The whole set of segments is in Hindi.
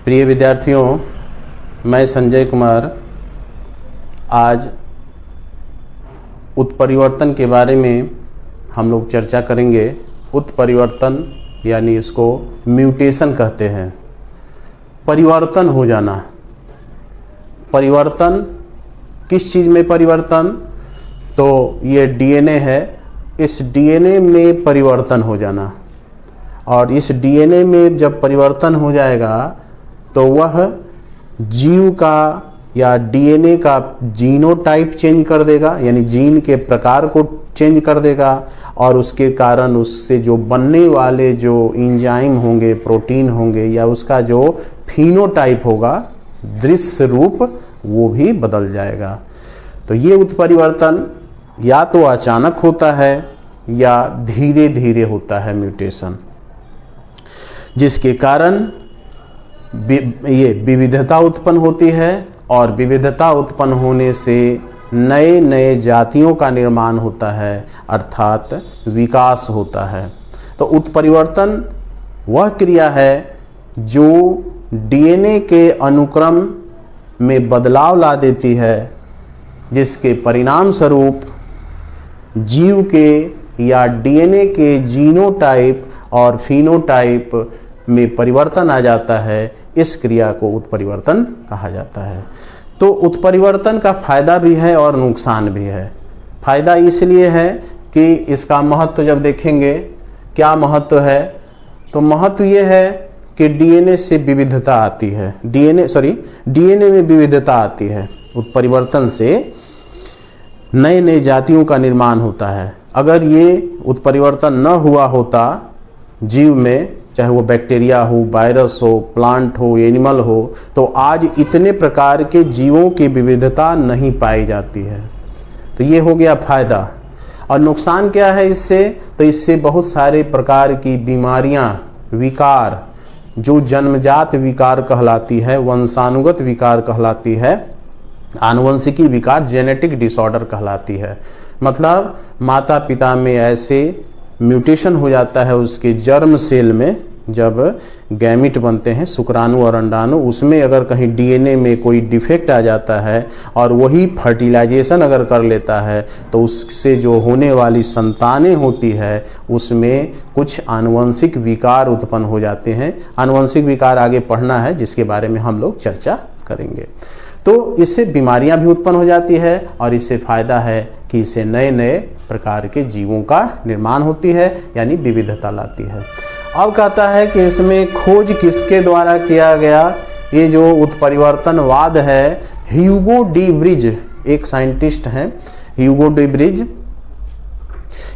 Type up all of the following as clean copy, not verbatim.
प्रिय विद्यार्थियों, मैं संजय कुमार आज उत्परिवर्तन के बारे में हम लोग चर्चा करेंगे। उत्परिवर्तन यानी इसको म्यूटेशन कहते हैं। परिवर्तन हो जाना। परिवर्तन किस चीज़ में परिवर्तन? तो ये डीएनए है, इस डीएनए में परिवर्तन हो जाना। और इस डीएनए में जब परिवर्तन हो जाएगा तो वह जीव का या डीएनए का जीनोटाइप चेंज कर देगा, यानी जीन के प्रकार को चेंज कर देगा। और उसके कारण उससे जो बनने वाले जो एंजाइम होंगे, प्रोटीन होंगे, या उसका जो फिनोटाइप होगा, दृश्य रूप, वो भी बदल जाएगा। तो ये उत्परिवर्तन या तो अचानक होता है या धीरे धीरे होता है म्यूटेशन, जिसके कारण ये विविधता उत्पन्न होती है। और विविधता उत्पन्न होने से नए नए जातियों का निर्माण होता है, अर्थात विकास होता है। तो उत्परिवर्तन वह क्रिया है जो डीएनए के अनुक्रम में बदलाव ला देती है, जिसके परिणाम स्वरूप जीव के या डीएनए के जीनोटाइप और फिनोटाइप में परिवर्तन आ जाता है। इस क्रिया को उत्परिवर्तन कहा जाता है। तो उत्परिवर्तन का फायदा भी है और नुकसान भी है। फायदा इसलिए है कि इसका महत्व जब देखेंगे, क्या महत्व है, तो महत्व ये है कि डीएनए से विविधता आती है। डीएनए में विविधता आती है। उत्परिवर्तन से नए नए जातियों का निर्माण होता है। अगर ये उत्परिवर्तन न हुआ होता जीव में, चाहे वो बैक्टीरिया हो, वायरस हो, प्लांट हो, एनिमल हो, तो आज इतने प्रकार के जीवों की विविधता नहीं पाई जाती है। तो ये हो गया फायदा। और नुकसान क्या है इससे? तो इससे बहुत सारे प्रकार की बीमारियां, विकार, जो जन्मजात विकार कहलाती है, वंशानुगत विकार कहलाती है, आनुवंशिकी विकार, जेनेटिक डिसऑर्डर कहलाती है। मतलब माता पिता में ऐसे म्यूटेशन हो जाता है उसके जर्म सेल में, जब गैमिट बनते हैं, शुक्राणु और अंडाणु, उसमें अगर कहीं डीएनए में कोई डिफेक्ट आ जाता है और वही फर्टिलाइजेशन अगर कर लेता है, तो उससे जो होने वाली संतानें होती है उसमें कुछ आनुवंशिक विकार उत्पन्न हो जाते हैं। आनुवंशिक विकार आगे पढ़ना है, जिसके बारे में हम लोग चर्चा करेंगे। तो इससे बीमारियां भी उत्पन्न हो जाती है और इससे फायदा है कि इससे नए नए प्रकार के जीवों का निर्माण होती है, यानी विविधता लाती है। अब कहता है कि इसमें खोज किसके द्वारा किया गया? ये जो उत्परिवर्तनवाद है, ह्यूगो डी ब्रिज, एक साइंटिस्ट हैं ह्यूगो डी ब्रिज।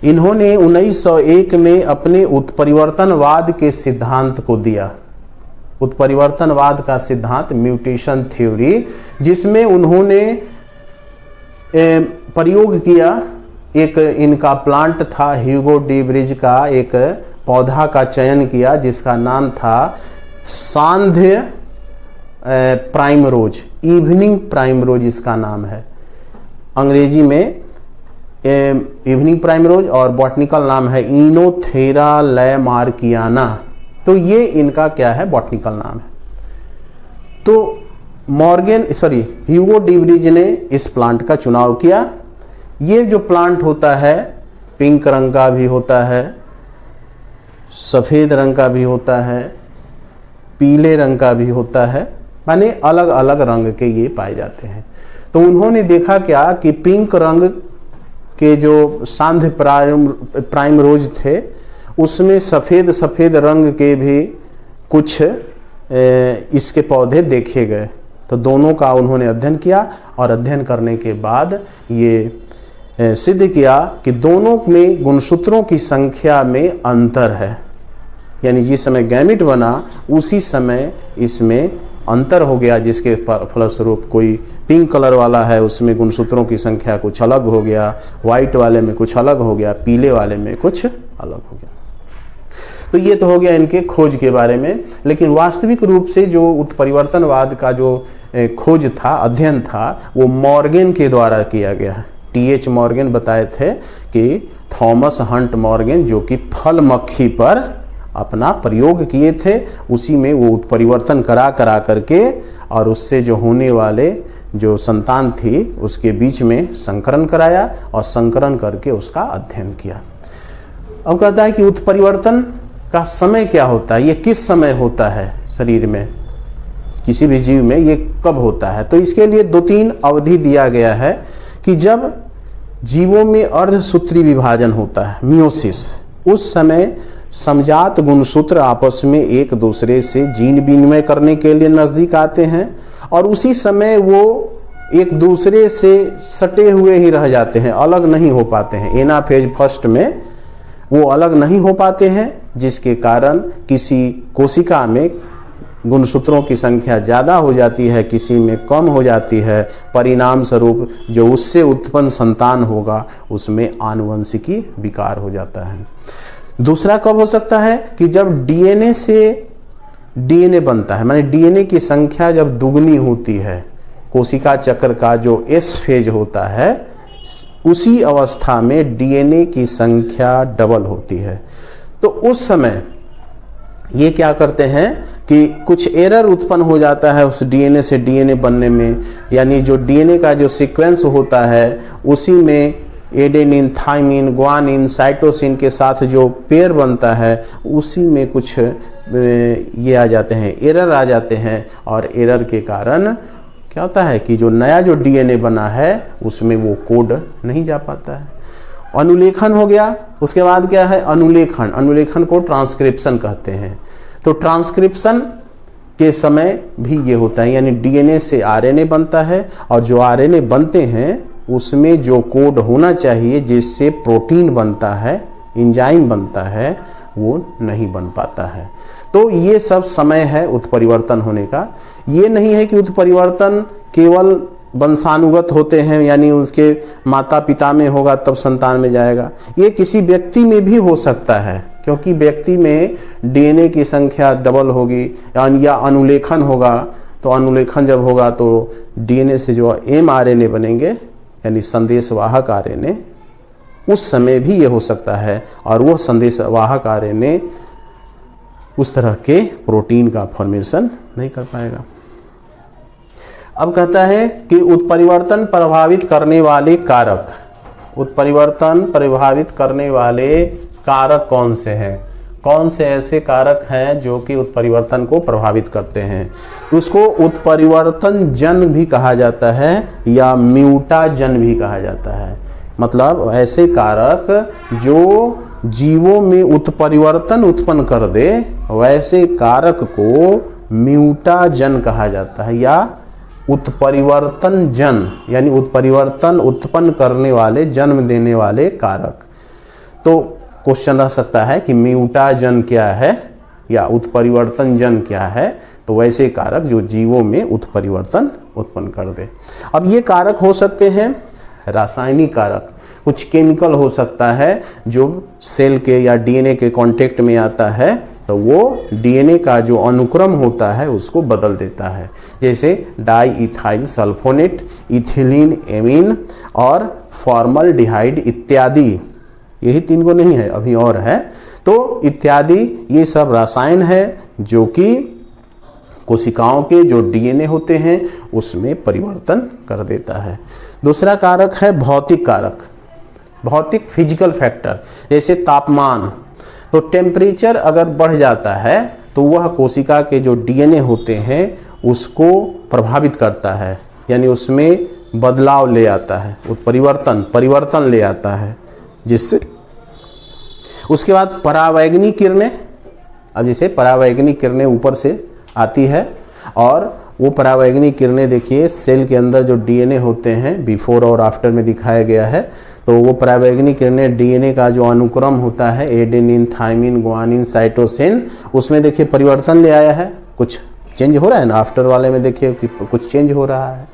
इन्होंने 1901 में अपने उत्परिवर्तनवाद के सिद्धांत को दिया। उत्परिवर्तनवाद का सिद्धांत, म्यूटेशन थ्योरी, जिसमें उन्होंने प्रयोग किया। एक इनका प्लांट था, ह्यूगो डी ब्रिज का एक पौधा का चयन किया जिसका नाम था सांध्य प्राइम रोज, इवनिंग प्राइम रोज इसका नाम है। अंग्रेजी में इवनिंग प्राइम रोज और बॉटनिकल नाम है इनोथेरा लैमार्कियाना। तो ये इनका क्या है, बॉटनिकल नाम है। तो ह्यूगो डी ब्रिज ने इस प्लांट का चुनाव किया। ये जो प्लांट होता है, पिंक रंग का भी होता है, सफ़ेद रंग का भी होता है, पीले रंग का भी होता है, माने अलग अलग रंग के ये पाए जाते हैं। तो उन्होंने देखा क्या कि पिंक रंग के जो सांध्य प्राइम रोज थे, उसमें सफ़ेद सफ़ेद रंग के भी कुछ इसके पौधे देखे गए। तो दोनों का उन्होंने अध्ययन किया और अध्ययन करने के बाद ये सिद्ध किया कि दोनों में गुणसूत्रों की संख्या में अंतर है। यानी जिस समय गैमिट बना उसी समय इसमें अंतर हो गया, जिसके फलस्वरूप कोई पिंक कलर वाला है उसमें गुणसूत्रों की संख्या कुछ अलग हो गया, वाइट वाले में कुछ अलग हो गया, पीले वाले में कुछ अलग हो गया। तो ये तो हो गया इनके खोज के बारे में। लेकिन वास्तविक रूप से जो उत्परिवर्तनवाद का जो खोज था, अध्ययन था, वो मॉर्गन के द्वारा किया गया है। टी.एच. मॉर्गन बताए थे कि थॉमस हंट मॉर्गन, जो कि फल मक्खी पर अपना प्रयोग किए थे, उसी में वो उत्परिवर्तन करा करके और उससे जो होने वाले जो संतान थी उसके बीच में संकरण कराया और संकरण करके उसका अध्ययन किया। अब कहता है कि उत्परिवर्तन का समय क्या होता है, ये किस समय होता है शरीर में, किसी भी जीव में ये कब होता है। तो इसके लिए 2-3 अवधि दिया गया है कि जब जीवों में अर्धसूत्री विभाजन होता है, मियोसिस, उस समय समजात गुणसूत्र आपस में एक दूसरे से जीन विनिमय करने के लिए नजदीक आते हैं और उसी समय वो एक दूसरे से सटे हुए ही रह जाते हैं, अलग नहीं हो पाते हैं। एनाफेज फर्स्ट में वो अलग नहीं हो पाते हैं, जिसके कारण किसी कोशिका में गुणसूत्रों की संख्या ज़्यादा हो जाती है, किसी में कम हो जाती है। परिणाम स्वरूप जो उससे उत्पन्न संतान होगा उसमें आनुवंशिकी विकार हो जाता है। दूसरा कब हो सकता है कि जब डीएनए से डीएनए बनता है, माने डीएनए की संख्या जब दुगनी होती है, कोशिका चक्र का जो एस फेज होता है, उसी अवस्था में डीएनए की संख्या डबल होती है। तो उस समय ये क्या करते हैं कि कुछ एरर उत्पन्न हो जाता है उस डीएनए से डीएनए बनने में, यानी जो डीएनए का जो सीक्वेंस होता है उसी में एडेनिन, थाइमिन, ग्वानिन, साइटोसिन के साथ जो पेयर बनता है उसी में कुछ ये आ जाते हैं, एरर आ जाते हैं और एरर के कारण क्या होता है कि जो नया जो डीएनए बना है उसमें वो कोड नहीं जा पाता है। अनुलेखन हो गया, उसके बाद क्या है अनुलेखन, अनुलेखन को ट्रांसक्रिप्शन कहते हैं। तो ट्रांसक्रिप्शन के समय भी ये होता है, यानी डीएनए से आरएनए बनता है और जो आरएनए बनते हैं उसमें जो कोड होना चाहिए जिससे प्रोटीन बनता है, एंजाइम बनता है, वो नहीं बन पाता है। तो ये सब समय है उत्परिवर्तन होने का। ये नहीं है कि उत्परिवर्तन केवल वंशानुगत होते हैं, यानी उसके माता पिता में होगा तब संतान में जाएगा। ये किसी व्यक्ति में भी हो सकता है, क्योंकि व्यक्ति में डीएनए की संख्या डबल होगी या अनुलेखन होगा। तो अनुलेखन जब होगा तो डीएनए से जो एमआरएनए बनेंगे, यानी संदेशवाहक आरएनए, उस समय भी ये हो सकता है और वो संदेशवाहक आरएनए उस तरह के प्रोटीन का फॉर्मेशन नहीं कर पाएगा। अब कहता है कि उत्परिवर्तन प्रभावित करने वाले कारक, उत्परिवर्तन प्रभावित करने वाले कारक कौन से हैं, कौन से ऐसे कारक हैं जो कि उत्परिवर्तन को प्रभावित करते हैं। उसको उत्परिवर्तन जन भी कहा जाता है या म्यूटाजन भी कहा जाता है। मतलब ऐसे कारक जो जीवों में उत्परिवर्तन उत्पन्न कर दे, वैसे कारक को म्यूटाजन कहा जाता है या उत्परिवर्तन जन, यानी उत्परिवर्तन उत्पन्न करने वाले, जन्म देने वाले कारक। तो क्वेश्चन रह सकता है कि म्यूटाजन क्या है या उत्परिवर्तन जन क्या है। तो वैसे कारक जो जीवों में उत्परिवर्तन उत्पन्न कर दे। अब ये कारक हो सकते हैं रासायनिक कारक, कुछ केमिकल हो सकता है जो सेल के या डीएनए के कांटेक्ट में आता है तो वो डीएनए का जो अनुक्रम होता है उसको बदल देता है, जैसे di ethyl sulphonate, ethylene amine और फॉर्मल्डिहाइड इत्यादि। यही 3 को नहीं है, अभी और है। तो इत्यादि ये सब रसायन है जो कि कोशिकाओं के जो डीएनए होते हैं उसमें परिवर्तन कर देता है। दूसरा कारक है भौतिक कारक, भौतिक फिजिकल फैक्टर, जैसे तापमान। तो टेम्परेचर अगर बढ़ जाता है तो वह कोशिका के जो डीएनए होते हैं उसको प्रभावित करता है, यानी उसमें बदलाव ले आता है, परिवर्तन ले आता है, जिससे उसके बाद परावैंगनी किरणें। अब जैसे परावैंगनी किरणें ऊपर से आती है और वो परावैंगनी किरणें देखिए सेल के अंदर जो डीएनए होते हैं बिफोर और आफ्टर में दिखाया गया है। तो वो परावैंगनी किरणें डीएनए का जो अनुक्रम होता है एडेनिन, थाइमिन, ग्वानिन, साइटोसिन, उसमें देखिए परिवर्तन ले आया है, कुछ चेंज हो रहा है ना। आफ्टर वाले में देखिए कि कुछ चेंज हो रहा है।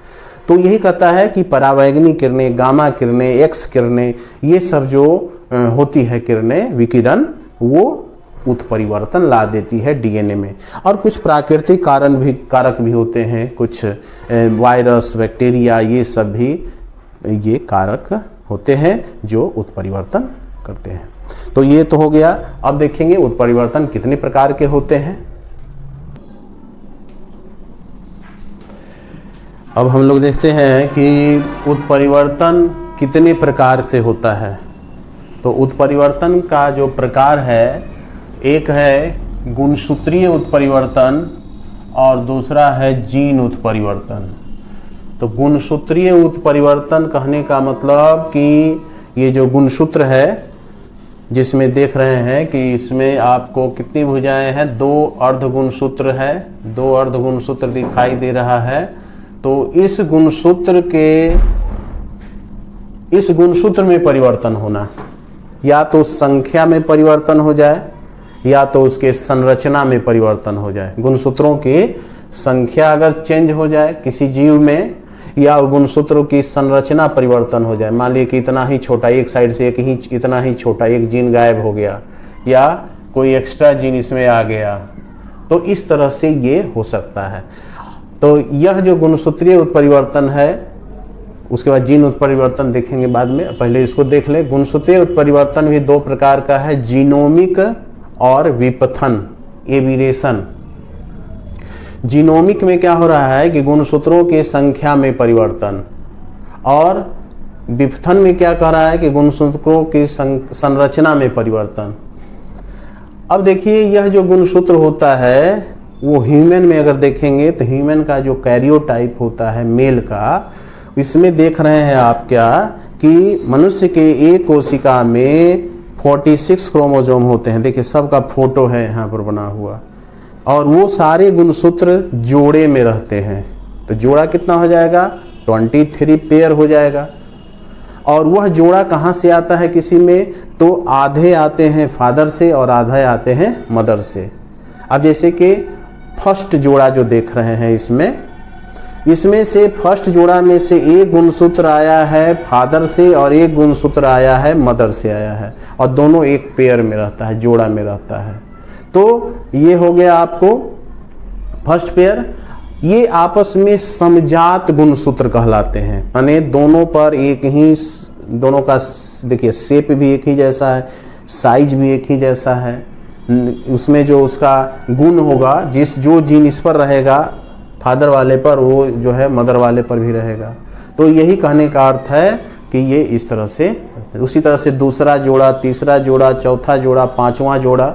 तो यही कहता है कि परावैंगनी किरणें, गामा किरणें, एक्स किरणें, ये सब जो होती है किरणें, विकिरण, वो उत्परिवर्तन ला देती है डीएनए में। और कुछ प्राकृतिक कारक भी होते हैं, कुछ वायरस, बैक्टीरिया, ये सब भी ये कारक होते हैं जो उत्परिवर्तन करते हैं। तो ये तो हो गया। अब देखेंगे उत्परिवर्तन कितने प्रकार के होते हैं। अब हम लोग देखते हैं कि उत्परिवर्तन कितने प्रकार से होता है। तो उत्परिवर्तन का जो प्रकार है, एक है गुणसूत्रीय उत्परिवर्तन और दूसरा है जीन उत्परिवर्तन। तो गुणसूत्रीय उत्परिवर्तन कहने का मतलब कि ये जो गुणसूत्र है, जिसमें देख रहे हैं कि इसमें आपको कितनी भुजाएं हैं, 2 अर्ध गुणसूत्र है, 2 अर्ध गुणसूत्र दिखाई दे रहा है। तो इस गुणसूत्र में परिवर्तन होना, या तो संख्या में परिवर्तन हो जाए या तो उसके संरचना में परिवर्तन हो जाए। गुणसूत्रों की संख्या अगर चेंज हो जाए किसी जीव में, या गुणसूत्रों की संरचना परिवर्तन हो जाए, मान लीजिए कि इतना ही छोटा, एक साइड से इतना ही छोटा एक जीन गायब हो गया या कोई एक्स्ट्रा जीन इसमें आ गया, तो इस तरह से ये हो सकता है। तो यह जो गुणसूत्रीय उत्परिवर्तन है, उसके बाद जीन उत्परिवर्तन देखेंगे बाद में, पहले इसको देख ले। गुणसूत्रीय उत्परिवर्तन भी 2 प्रकार का है, जीनोमिक और विपथन, एविरेशन। जीनोमिक में क्या हो रहा है कि गुणसूत्रों की संख्या में परिवर्तन, और विपथन में क्या कह रहा है कि गुणसूत्रों की संरचना में परिवर्तन। अब देखिए, यह जो गुणसूत्र होता है वो ह्यूमन में अगर देखेंगे तो ह्यूमन का जो कैरियोटाइप होता है मेल का, इसमें देख रहे हैं आप क्या कि मनुष्य के एक कोशिका में 46 क्रोमोसोम होते हैं। देखिए सबका फोटो है यहाँ पर बना हुआ, और वो सारे गुणसूत्र जोड़े में रहते हैं। तो जोड़ा कितना हो जाएगा, 23 पेयर हो जाएगा। और वह जोड़ा कहाँ से आता है किसी में, तो आधे आते हैं फादर से और आधे आते हैं मदर से। अब जैसे कि फर्स्ट जोड़ा जो देख रहे हैं, इसमें से फर्स्ट जोड़ा में से एक गुणसूत्र आया है फादर से और एक गुणसूत्र आया है मदर से आया है, और दोनों एक पेयर में रहता है, जोड़ा में रहता है। तो ये हो गया आपको फर्स्ट पेयर। ये आपस में समजात गुणसूत्र कहलाते हैं, यानी दोनों पर एक ही, दोनों का देखिए शेप भी एक ही जैसा है, साइज भी एक ही जैसा है। उसमें जो उसका गुण होगा, जो जीन इस पर रहेगा फादर वाले पर, वो जो है मदर वाले पर भी रहेगा। तो यही कहने का अर्थ है कि ये इस तरह से, उसी तरह से दूसरा जोड़ा, तीसरा जोड़ा, चौथा जोड़ा, पांचवा जोड़ा,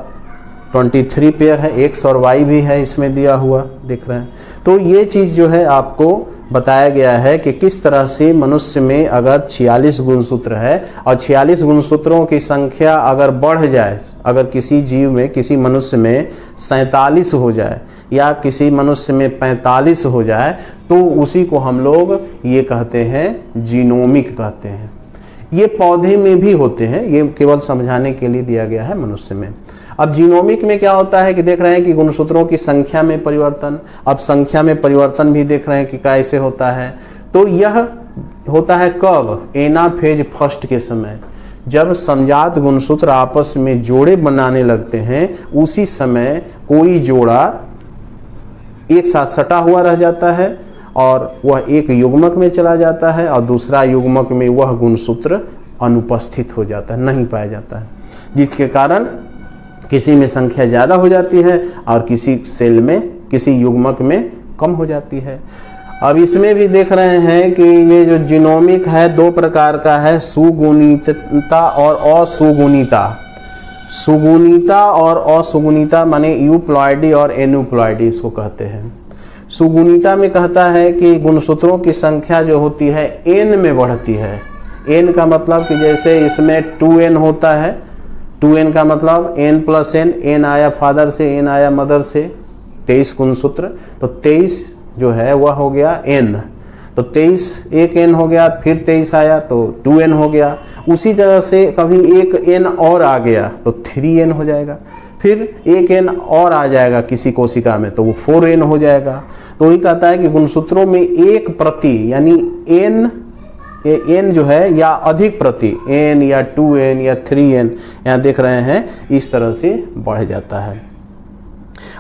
23 पेयर है, एक्स और वाई भी है इसमें दिया हुआ, दिख रहे हैं। तो ये चीज़ जो है आपको बताया गया है कि किस तरह से मनुष्य में अगर 46 गुणसूत्र है और 46 गुणसूत्रों की संख्या अगर बढ़ जाए, अगर किसी जीव में, किसी मनुष्य में 47 हो जाए या किसी मनुष्य में 45 हो जाए, तो उसी को हम लोग ये कहते हैं जीनोमिक कहते हैं। ये पौधे में भी होते हैं, ये केवल समझाने के लिए दिया गया है मनुष्य में। अब जीनोमिक में क्या होता है कि देख रहे हैं कि गुणसूत्रों की संख्या में परिवर्तन। अब संख्या में परिवर्तन भी देख रहे हैं कि कैसे होता है। तो यह होता है कब, एनाफेज फर्स्ट के समय, जब समजात गुणसूत्र आपस में जोड़े बनाने लगते हैं, उसी समय कोई जोड़ा एक साथ सटा हुआ रह जाता है और वह एक युग्मक में चला जाता है, और दूसरा युग्मक में वह गुणसूत्र अनुपस्थित हो जाता है, नहीं पाया जाता है, जिसके कारण किसी में संख्या ज़्यादा हो जाती है और किसी सेल में, किसी युग्मक में कम हो जाती है। अब इसमें भी देख रहे हैं कि ये जो जीनोमिक है 2 प्रकार का है, सुगुणितता और असुगुणिता। सुगुणिता और असुगुणिता माने यूप्लॉइडी और एनुप्लॉइडी इसको कहते हैं। सुगुणिता में कहता है कि गुणसूत्रों की संख्या जो होती है n में बढ़ती है। n का मतलब कि जैसे इसमें 2n होता है, 2n का मतलब n प्लस n आया फादर से, n आया मदर से, 23 गुणसूत्र, तो 23 जो है वह हो गया n। तो 23 एक n हो गया, फिर 23 आया तो 2n हो गया। उसी तरह से कभी एक n और आ गया तो 3n हो जाएगा, फिर एक n और आ जाएगा किसी कोशिका में तो वो 4n हो जाएगा। तो वही कहता है कि गुणसूत्रों में एक प्रति यानी n जो है या अधिक प्रति n या 2n या 3n, यहाँ देख रहे हैं इस तरह से बढ़ जाता है।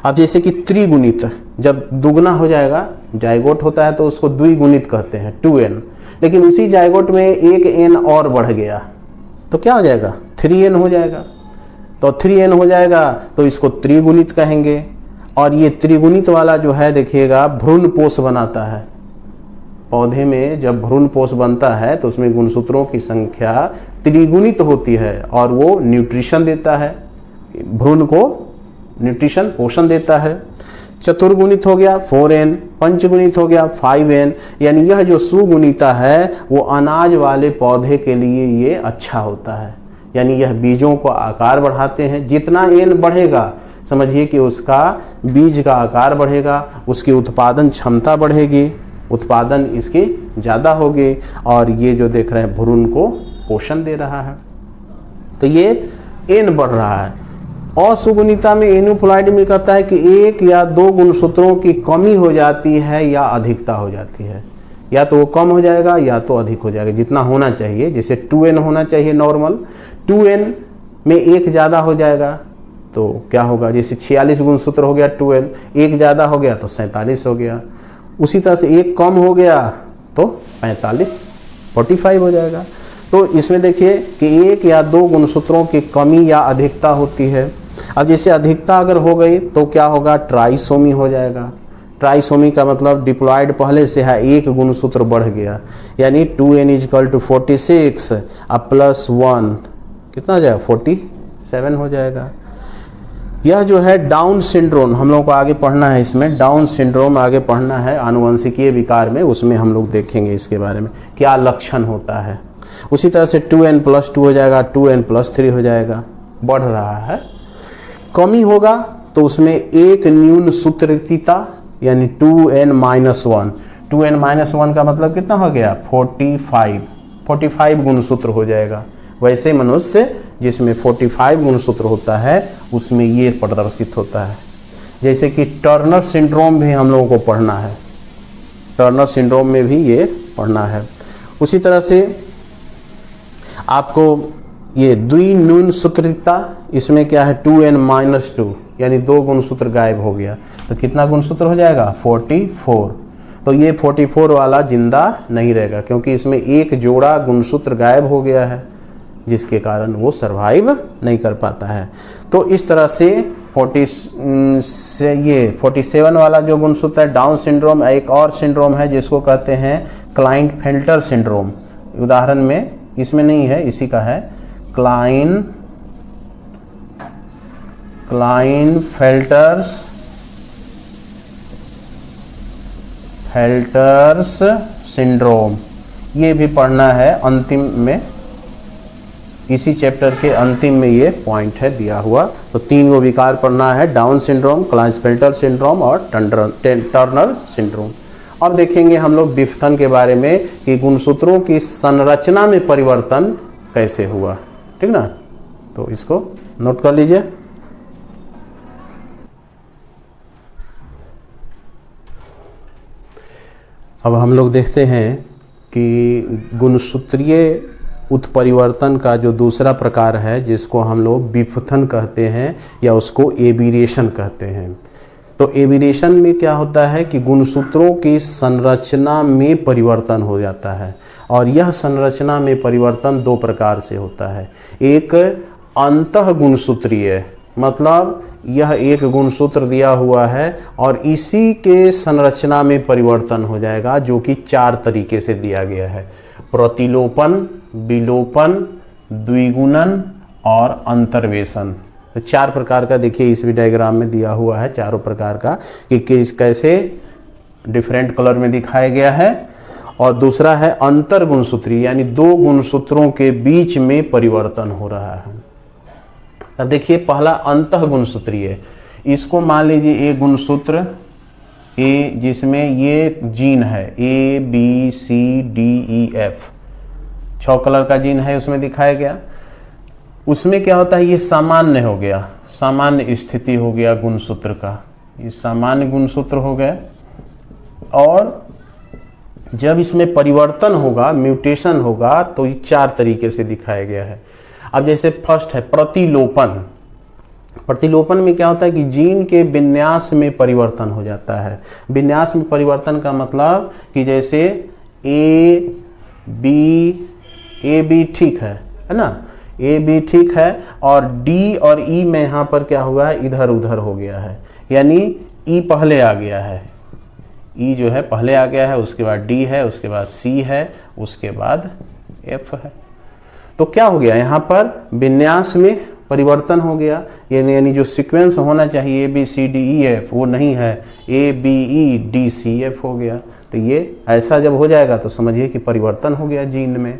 अब जैसे कि त्रिगुणित, जब दुगना हो जाएगा, जाइगोट होता है तो उसको द्विगुणित कहते हैं 2n, लेकिन उसी जाइगोट में एक n और बढ़ गया तो क्या हो जाएगा 3n हो जाएगा। तो 3n हो जाएगा तो इसको त्रिगुणित कहेंगे। और ये त्रिगुणित वाला जो है देखिएगा भ्रूणपोष बनाता है। पौधे में जब भ्रूणपोष बनता है तो उसमें गुणसूत्रों की संख्या त्रिगुणित होती है और वो न्यूट्रिशन देता है, भ्रूण को न्यूट्रिशन पोषण देता है। चतुर्गुणित हो गया 4n, पंचगुणित हो गया 5n, यानी यह जो सुगुणिता है वो अनाज वाले पौधे के लिए ये अच्छा होता है। यानी यह बीजों को आकार बढ़ाते हैं। जितना n बढ़ेगा समझिए कि उसका बीज का आकार बढ़ेगा, उसकी उत्पादन क्षमता बढ़ेगी, उत्पादन इसकी ज़्यादा होगी और ये जो देख रहे हैं भ्रूण को पोषण दे रहा है। तो ये n बढ़ रहा है। असुगुणिता में एन्यूफ्लाइड में कहता है कि एक या दो गुणसूत्रों की कमी हो जाती है या अधिकता हो जाती है, या तो वो कम हो जाएगा या तो अधिक हो जाएगा। जितना होना चाहिए, जैसे 2n होना चाहिए नॉर्मल, 2n में एक ज़्यादा हो जाएगा तो क्या होगा, जैसे 46 गुणसूत्र हो गया 2n, एक ज़्यादा हो गया तो 47 हो गया। उसी तरह से एक कम हो गया तो 45 हो जाएगा। तो इसमें देखिए कि एक या दो गुणसूत्रों की कमी या अधिकता होती है। अब जैसे अधिकता अगर हो गई तो क्या होगा, ट्राइसोमी हो जाएगा। ट्राइसोमी का मतलब डिप्लॉयड पहले से है, एक गुणसूत्र बढ़ गया, यानी 2n = 46 अब +1 कितना हो जाएगा, 47 हो जाएगा। यह जो है डाउन सिंड्रोम हम लोग को आगे पढ़ना है, इसमें डाउन सिंड्रोम आगे पढ़ना है आनुवंशिकीय विकार में, उसमें हम लोग देखेंगे इसके बारे में क्या लक्षण होता है। उसी तरह से 2n + 2 हो जाएगा, 2n + 3 हो जाएगा, बढ़ रहा है। कमी होगा तो उसमें एक न्यून सूत्रितता यानी 2n - 1, 2n - 1 का मतलब कितना हो गया, 45 गुणसूत्र हो जाएगा। वैसे मनुष्य जिसमें 45 गुणसूत्र होता है उसमें ये प्रदर्शित होता है। जैसे कि टर्नर सिंड्रोम भी हम लोगों को पढ़ना है, टर्नर सिंड्रोम में भी ये पढ़ना है। उसी तरह से आपको ये द्विन्यून सूत्रितता, इसमें क्या है 2n - 2 यानी 2 गुणसूत्र गायब हो गया तो कितना गुणसूत्र हो जाएगा, 44। तो ये 44 वाला जिंदा नहीं रहेगा क्योंकि इसमें एक जोड़ा गुणसूत्र गायब हो गया है जिसके कारण वो सरवाइव नहीं कर पाता है। तो इस तरह से 47 वाला जो गुणसूत्र है डाउन सिंड्रोम। एक और सिंड्रोम है जिसको कहते हैं क्लाइनफेल्टर सिंड्रोम। उदाहरण में इसमें नहीं है, इसी का है क्लाइनफेल्टर्स सिंड्रोम। ये भी पढ़ना है अंतिम में, इसी चैप्टर के अंतिम में ये पॉइंट है दिया हुआ। तो 3 गो विकार पढ़ना है, डाउन सिंड्रोम, क्लाइनफेल्टर सिंड्रोम और टर्नर सिंड्रोम। अब देखेंगे हम लोग विफथन के बारे में कि गुणसूत्रों की संरचना में परिवर्तन कैसे हुआ, ठीक ना। तो इसको नोट कर लीजिए। अब हम लोग देखते हैं कि गुणसूत्रीय उत्परिवर्तन का जो दूसरा प्रकार है जिसको हम लोग विफथन कहते हैं या उसको एबिरेशन कहते हैं। तो एबिरेशन में क्या होता है कि गुणसूत्रों की संरचना में परिवर्तन हो जाता है और यह संरचना में परिवर्तन 2 प्रकार से होता है। एक अंतः गुणसूत्रीय, मतलब यह एक गुणसूत्र दिया हुआ है और इसी के संरचना में परिवर्तन हो जाएगा, जो कि 4 तरीके से दिया गया है, प्रतिलोपन, विलोपन, द्विगुणन और अंतर्वेशन। तो 4 प्रकार का देखिए इस भी डायग्राम में दिया हुआ है, चारों प्रकार का कि कैसे डिफरेंट कलर में दिखाया गया है। और दूसरा है अंतर गुणसूत्री, यानी 2 गुणसूत्रों के बीच में परिवर्तन हो रहा है। अब देखिए पहला अंतः गुणसूत्रीय, इसको मान लीजिए एक गुणसूत्र ए जिसमें ये जीन है ABCDEF, 6 कलर का जीन है उसमें दिखाया गया। उसमें क्या होता है, ये सामान्य हो गया, सामान्य स्थिति हो गया गुणसूत्र का, ये सामान्य गुणसूत्र हो गया। और जब इसमें परिवर्तन होगा, म्यूटेशन होगा, तो ये 4 तरीके से दिखाया गया है। अब जैसे फर्स्ट है प्रतिलोपन। प्रतिलोपन में क्या होता है कि जीन के विन्यास में परिवर्तन हो जाता है। विन्यास में परिवर्तन का मतलब कि जैसे ए बी ठीक है ना, ए बी ठीक है, और डी और ई में यहाँ पर क्या हुआ है, इधर उधर हो गया है, यानी ई पहले आ गया है, ई जो है पहले आ गया है, उसके बाद डी है, उसके बाद सी है, उसके बाद एफ है। तो क्या हो गया यहाँ पर विन्यास में परिवर्तन हो गया, यानी जो सीक्वेंस होना चाहिए A B C D E F वो नहीं है, A B E D C F हो गया। तो ये ऐसा जब हो जाएगा तो समझिए कि परिवर्तन हो गया जीन में।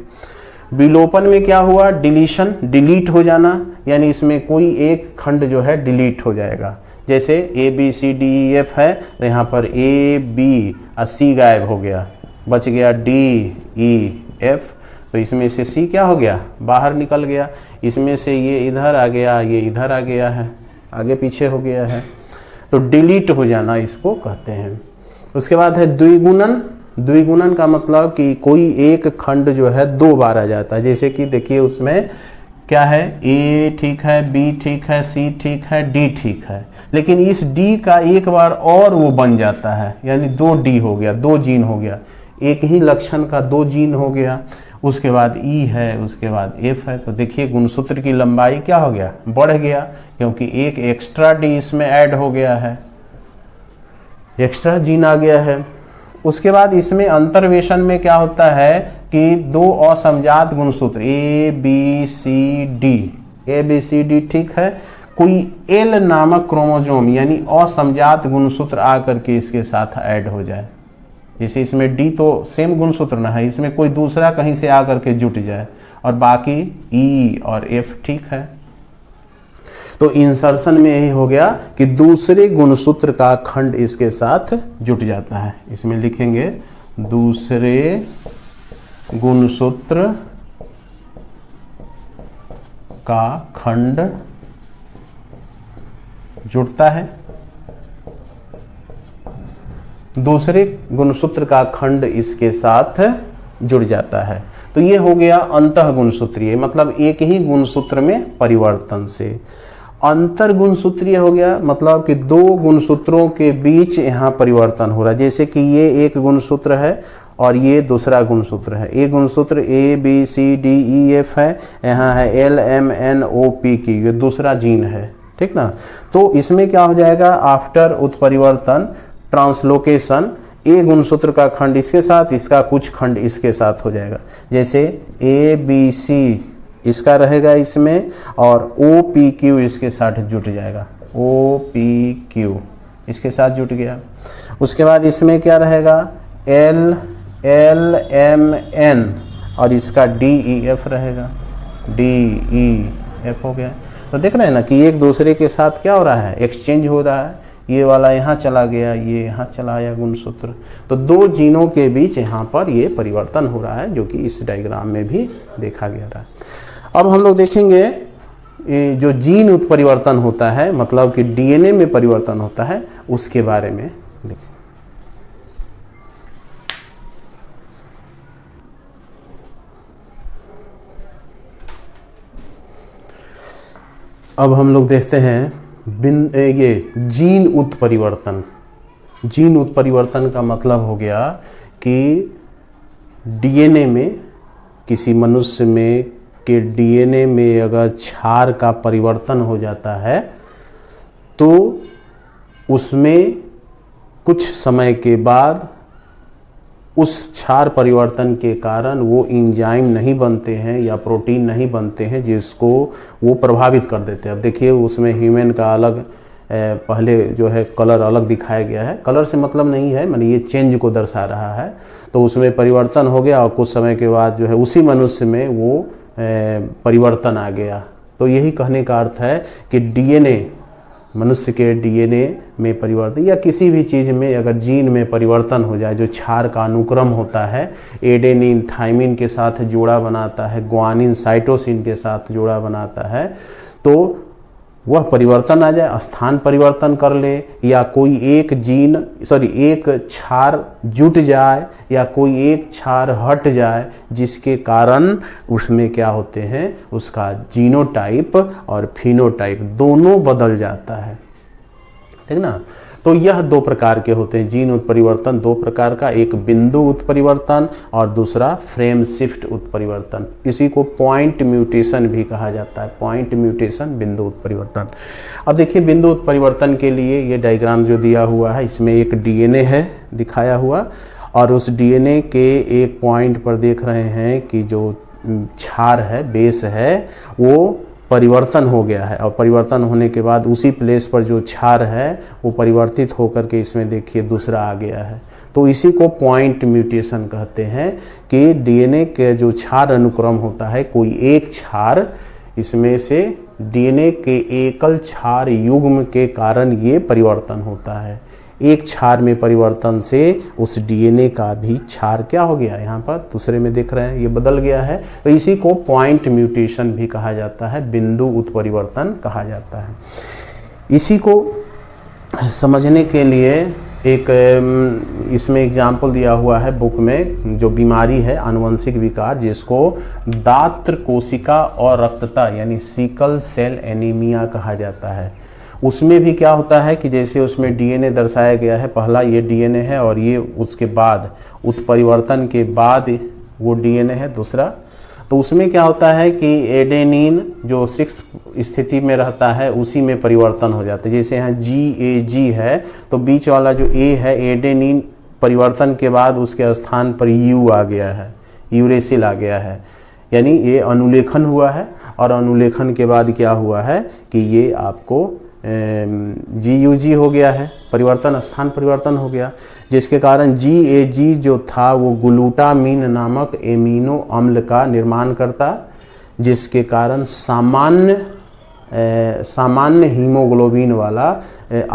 विलोपन में क्या हुआ, डिलीशन, डिलीट हो जाना, यानी इसमें कोई एक खंड जो है डिलीट हो जाएगा। जैसे A B C D E F है तो यहाँ पर ए बी और सी गायब हो गया, बच गया डी ई एफ। तो इसमें से सी क्या हो गया, बाहर निकल गया, इसमें से ये इधर आ गया, ये इधर आ गया है, आगे पीछे हो गया है, तो डिलीट हो जाना इसको कहते हैं। उसके बाद है द्विगुणन। द्विगुणन का मतलब कि कोई एक खंड जो है दो बार आ जाता है। जैसे कि देखिए उसमें क्या है, ए ठीक है, बी ठीक है, सी ठीक है, डी ठीक है, लेकिन इस डी का एक बार और वो बन जाता है, यानी दो डी हो गया, दो जीन हो गया, एक ही लक्षण का दो जीन हो गया। उसके बाद ई है, उसके बाद एफ है। तो देखिए गुणसूत्र की लंबाई क्या हो गया, बढ़ गया, क्योंकि एक एक्स्ट्रा डी इसमें ऐड हो गया है, एक्स्ट्रा जीन आ गया है। उसके बाद इसमें अंतर्वेशन में क्या होता है कि दो असमजात गुणसूत्र A B C D, A B C D ठीक है, कोई एल नामक क्रोमोसोम यानी असमजात गुणसूत्र आकर के इसके साथ ऐड हो जाए। जैसे इसमें डी तो सेम गुणसूत्र ना है, इसमें कोई दूसरा कहीं से आकर के जुट जाए, और बाकी ई और एफ ठीक है। तो इंसर्शन में यही हो गया कि दूसरे गुणसूत्र का खंड इसके साथ जुट जाता है। इसमें लिखेंगे दूसरे गुणसूत्र का खंड जुड़ता है, दूसरे गुणसूत्र का खंड इसके साथ जुड़ जाता है। तो ये हो गया अंतः गुणसूत्रीय, मतलब एक ही गुणसूत्र में परिवर्तन से। अंतर गुणसूत्रीय हो गया मतलब कि दो गुणसूत्रों के बीच यहाँ परिवर्तन हो रहा है। जैसे कि ये एक गुणसूत्र है और ये दूसरा गुणसूत्र है। एक गुणसूत्र A B C D E F है, यहाँ है L M N O P की, ये दूसरा जीन है, ठीक ना। तो इसमें क्या हो जाएगा, आफ्टर उत्परिवर्तन ट्रांसलोकेशन, ए गुणसूत्र का खंड इसके साथ, इसका कुछ खंड इसके साथ हो जाएगा। जैसे ए बी सी इसका रहेगा इसमें, और ओ पी क्यू इसके साथ जुट जाएगा, ओ पी क्यू इसके साथ जुट गया। उसके बाद इसमें क्या रहेगा, एल एल एम एन और इसका डी ई एफ रहेगा, डी ई एफ हो गया। तो देख रहे हैं ना कि एक दूसरे के साथ क्या हो रहा है, एक्सचेंज हो रहा है। ये वाला यहाँ चला गया, ये यहाँ चला आया गुणसूत्र। तो दो जीनों के बीच यहाँ पर ये परिवर्तन हो रहा है, जो कि इस डायग्राम में भी देखा गया था। अब हम लोग देखेंगे जो जीन उत्परिवर्तन होता है, मतलब कि डीएनए में परिवर्तन होता है, उसके बारे में देखें। अब हम लोग देखते हैं ये जीन उत्परिवर्तन। जीन उत्परिवर्तन का मतलब हो गया कि डीएनए में, किसी मनुष्य में के डीएनए में अगर क्षार का परिवर्तन हो जाता है तो उसमें कुछ समय के बाद उस क्षार परिवर्तन के कारण वो एंजाइम नहीं बनते हैं या प्रोटीन नहीं बनते हैं जिसको वो प्रभावित कर देते हैं। अब देखिए उसमें ह्यूमन का अलग पहले जो है कलर अलग दिखाया गया है, कलर से मतलब नहीं है, माने ये चेंज को दर्शा रहा है। तो उसमें परिवर्तन हो गया और कुछ समय के बाद जो है उसी मनुष्य में वो परिवर्तन आ गया। तो यही कहने का अर्थ है कि डीएनए, मनुष्य के डीएनए में परिवर्तन या किसी भी चीज़ में अगर जीन में परिवर्तन हो जाए, जो क्षार का अनुक्रम होता है, एडेनिन थाइमिन के साथ जोड़ा बनाता है, ग्वानिन साइटोसिन के साथ जोड़ा बनाता है, तो वह परिवर्तन आ जाए, स्थान परिवर्तन कर ले, या कोई एक एक क्षार जुट जाए या कोई एक क्षार हट जाए, जिसके कारण उसमें क्या होते हैं, उसका जीनोटाइप और फिनोटाइप दोनों बदल जाता है, ठीक ना। तो यह दो प्रकार के होते हैं जीन उत्परिवर्तन, दो प्रकार का, एक बिंदु उत्परिवर्तन और दूसरा फ्रेम शिफ्ट उत्परिवर्तन। इसी को पॉइंट म्यूटेशन भी कहा जाता है, पॉइंट म्यूटेशन, बिंदु उत्परिवर्तन। अब देखिए बिंदु उत्परिवर्तन के लिए ये डायग्राम जो दिया हुआ है, इसमें एक डीएनए है दिखाया हुआ, और उस डीएनए के एक पॉइंट पर देख रहे हैं कि जो क्षार है, बेस है, वो परिवर्तन हो गया है, और परिवर्तन होने के बाद उसी प्लेस पर जो क्षार है वो परिवर्तित होकर के इसमें देखिए दूसरा आ गया है। तो इसी को पॉइंट म्यूटेशन कहते हैं कि डीएनए के जो क्षार अनुक्रम होता है, कोई एक क्षार, इसमें से डीएनए के एकल क्षार युग्म के कारण ये परिवर्तन होता है। एक क्षार में परिवर्तन से उस डीएनए का भी क्षार क्या हो गया, यहाँ पर दूसरे में देख रहे हैं ये बदल गया है। तो इसी को पॉइंट म्यूटेशन भी कहा जाता है, बिंदु उत्परिवर्तन कहा जाता है। इसी को समझने के लिए एक इसमें एग्जाम्पल दिया हुआ है बुक में, जो बीमारी है आनुवंशिक विकार, जिसको दात्र कोशिका और रक्तता यानी सिकल सेल एनीमिया कहा जाता है। उसमें भी क्या होता है कि जैसे उसमें डीएनए दर्शाया गया है, पहला ये डीएनए है और ये उसके बाद उत्परिवर्तन के बाद वो डीएनए है दूसरा। तो उसमें क्या होता है कि एडेनिन जो 6th स्थिति में रहता है उसी में परिवर्तन हो जाता है। जैसे यहाँ GAG है तो बीच वाला जो A है एडेनिन, परिवर्तन के बाद उसके स्थान पर U आ गया है, यूरेसिल आ गया है, यानी ये अनुलेखन हुआ है। और अनुलेखन के बाद क्या हुआ है कि ये आपको GUG हो गया है, परिवर्तन, स्थान परिवर्तन हो गया, जिसके कारण GAG जो था वो ग्लूटामीन नामक एमिनो अम्ल का निर्माण करता, जिसके कारण सामान्य हीमोग्लोबिन वाला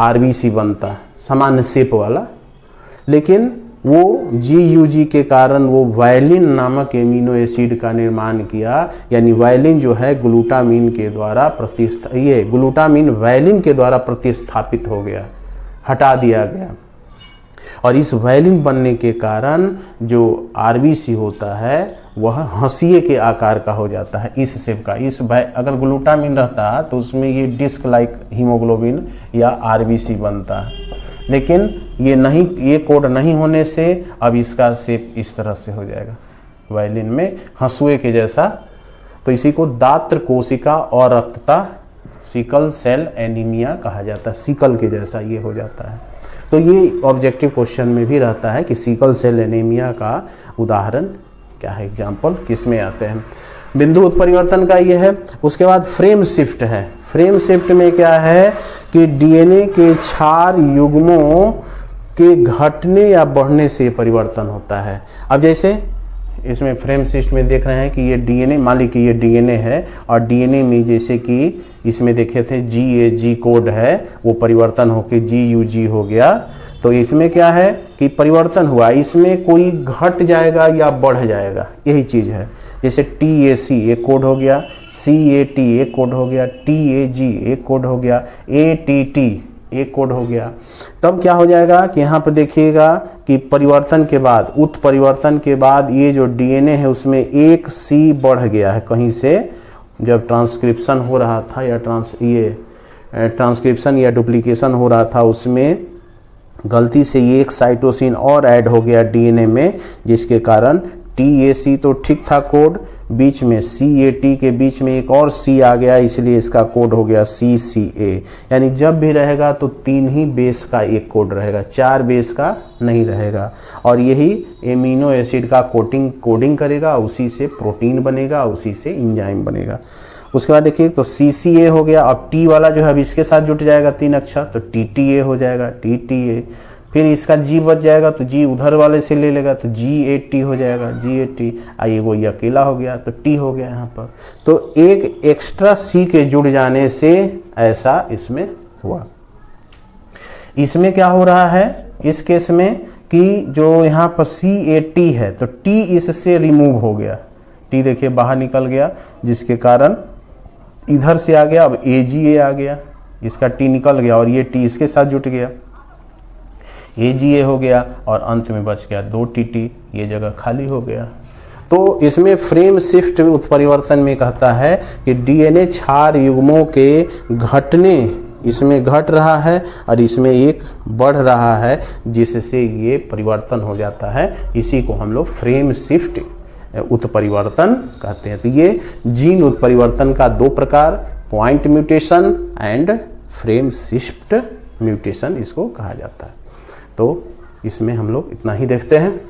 RBC बनता, सामान्य शेप वाला। लेकिन वो GUG के कारण वो वायलिन नामक एमिनो एसिड का निर्माण किया, यानी वायलिन जो है ग्लूटामीन के द्वारा ग्लूटामीन वायलिन के द्वारा प्रतिस्थापित हो गया, हटा दिया गया। और इस वायलिन बनने के कारण जो RBC होता है वह हंसिए के आकार का हो जाता है, इस शेप का। अगर ग्लूटामीन रहता तो उसमें ये डिस्क लाइक हीमोग्लोबिन या RBC बनता, लेकिन ये नहीं, ये कोड नहीं होने से अब इसका शेप इस तरह से हो जाएगा, वायलिन में हंसुए के जैसा। तो इसी को दात्र कोशिका और रक्तता, सिकल सेल एनीमिया कहा जाता है, सिकल के जैसा ये हो जाता है। तो ये ऑब्जेक्टिव क्वेश्चन में भी रहता है कि सिकल सेल एनीमिया का उदाहरण क्या है, एग्जाम्पल किस में आते हैं। बिंदु उत्परिवर्तन का ये है। उसके बाद फ्रेम शिफ्ट है। फ्रेम शिफ्ट में क्या है कि डीएनए के क्षार युग्मों के घटने या बढ़ने से परिवर्तन होता है। अब जैसे इसमें फ्रेम शिफ्ट में देख रहे हैं कि ये डीएनए, मान ली कि ये डीएनए है और डीएनए में जैसे कि इसमें देखे थे GAG कोड है, वो परिवर्तन होकर GUG हो गया। तो इसमें क्या है कि परिवर्तन हुआ, इसमें कोई घट जाएगा या बढ़ जाएगा, यही चीज़ है। जैसे TAC एक कोड हो गया, CAT एक कोड हो गया, TAG एक कोड हो गया, ATT एक कोड हो गया। तब क्या हो जाएगा कि यहाँ पर देखिएगा कि परिवर्तन के बाद, उत्परिवर्तन के बाद ये जो डीएनए है उसमें एक C बढ़ गया है कहीं से, जब ट्रांसक्रिप्शन हो रहा था या ट्रांसक्रिप्शन या डुप्लीकेशन हो रहा था, उसमें गलती से ये एक साइटोसिन और ऐड हो गया डीएनए में, जिसके कारण TAC तो ठीक था कोड, बीच में CAT के बीच में एक और C आ गया, इसलिए इसका कोड हो गया CCA। यानी जब भी रहेगा तो 3 ही बेस का एक कोड रहेगा, 4 बेस का नहीं रहेगा। और यही एमिनो एसिड का कोडिंग करेगा, उसी से प्रोटीन बनेगा, उसी से इंजाइम बनेगा। उसके बाद देखिए तो CCA हो गया। अब T वाला जो है अब इसके साथ जुट जाएगा 3 अक्षर, तो TTA हो जाएगा, TTA। फिर इसका G बच जाएगा तो G उधर वाले से ले लेगा तो GAT हो जाएगा, GAT। आइए वो ये अकेला हो गया तो T हो गया यहाँ पर। तो एक एक्स्ट्रा C के जुड़ जाने से ऐसा इसमें हुआ। इसमें क्या हो रहा है इस केस में कि जो यहाँ पर CAT है तो T इससे रिमूव हो गया, T देखिए बाहर निकल गया, जिसके कारण इधर से आ गया, अब AGA आ गया, इसका T निकल गया और ये T इसके साथ जुट गया, AGA हो गया और अंत में बच गया 2 TT, ये जगह खाली हो गया। तो इसमें फ्रेम शिफ्ट उत्परिवर्तन में कहता है कि डीएनए क्षार युग्मों के घटने इसमें घट रहा है और इसमें एक बढ़ रहा है, जिससे ये परिवर्तन हो जाता है। इसी को हम लोग फ्रेम शिफ्ट उत्परिवर्तन कहते हैं। तो ये जीन उत्परिवर्तन का दो प्रकार, point mutation and frame shift mutation इसको कहा जाता है। तो इसमें हम लोग इतना ही देखते हैं।